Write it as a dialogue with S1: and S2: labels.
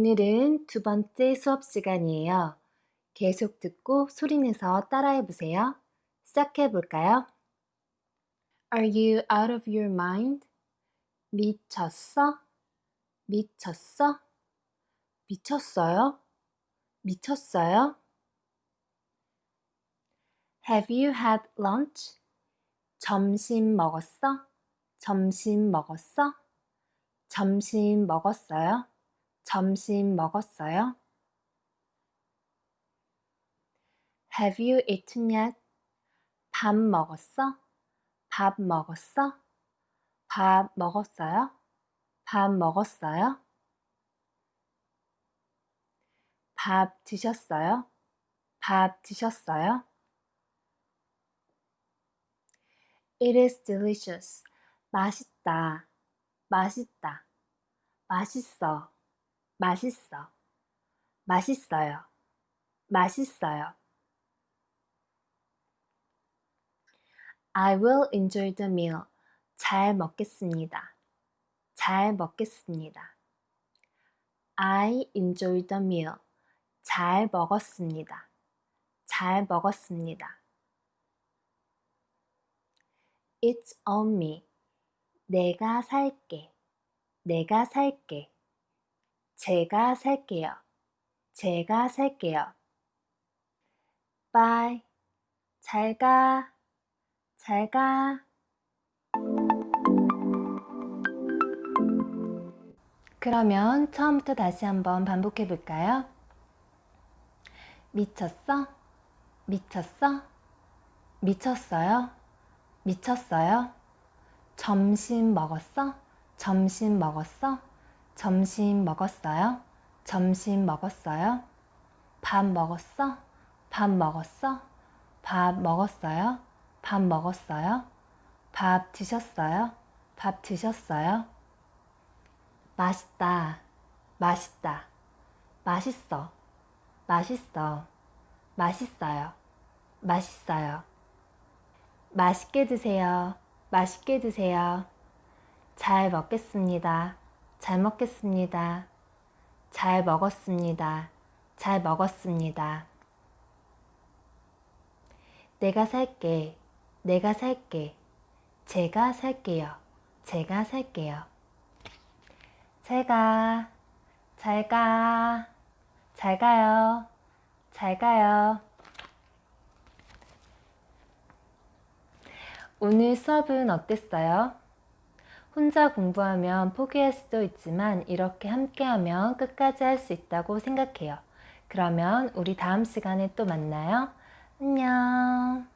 S1: 오늘은 두 번째 수업 시간이에요. 계속 듣고 소리내서 따라해 보세요. 시작해 볼까요? Are you out of your mind? 미쳤어? 미쳤어? 미쳤어요? 미쳤어요? Have you had lunch? 점심 먹었어? 점심 먹었어? 점심 먹었어요? 점심 먹었어요? Have you eaten yet? 밥 먹었어? 밥 먹었어? 밥 먹었어요? 밥 먹었어요? 밥 드셨어요? 밥 드셨어요? It is delicious. 맛있다. 맛있다. 맛있어. 맛있어. 맛있어요. 맛있어요. I will enjoy the meal. 잘 먹겠습니다. 잘 먹겠습니다. I enjoy the meal. 잘 먹었습니다. 잘 먹었습니다. It's on me. 내가 살게. 내가 살게. 제가 살게요. 제가 살게요. Bye. 잘 가. 잘 가. 그러면 처음부터 다시 한번 반복해 볼까요? 미쳤어? 미쳤어? 미쳤어요? 미쳤어요? 점심 먹었어? 점심 먹었어? 점심 먹었어요? 점심 먹었어요? 밥 먹었어? 밥 먹었어? 밥 먹었어요? 밥 먹었어요? 밥 드셨어요? 밥 드셨어요? 맛있다. 맛있다. 맛있어. 맛있어. 맛있어요. 맛있어요. 맛있게 드세요. 맛있게 드세요. 잘 먹겠습니다. 잘 먹겠습니다. 잘 먹었습니다. 잘 먹었습니다. 내가 살게. 내가 살게. 제가 살게요. 제가 살게요. 잘 가. 잘 가. 잘 가요. 잘 가요. 오늘 수업은 어땠어요? 혼자 공부하면 포기할 수도 있지만 이렇게 함께하면 끝까지 할 수 있다고 생각해요. 그러면 우리 다음 시간에 또 만나요. 안녕.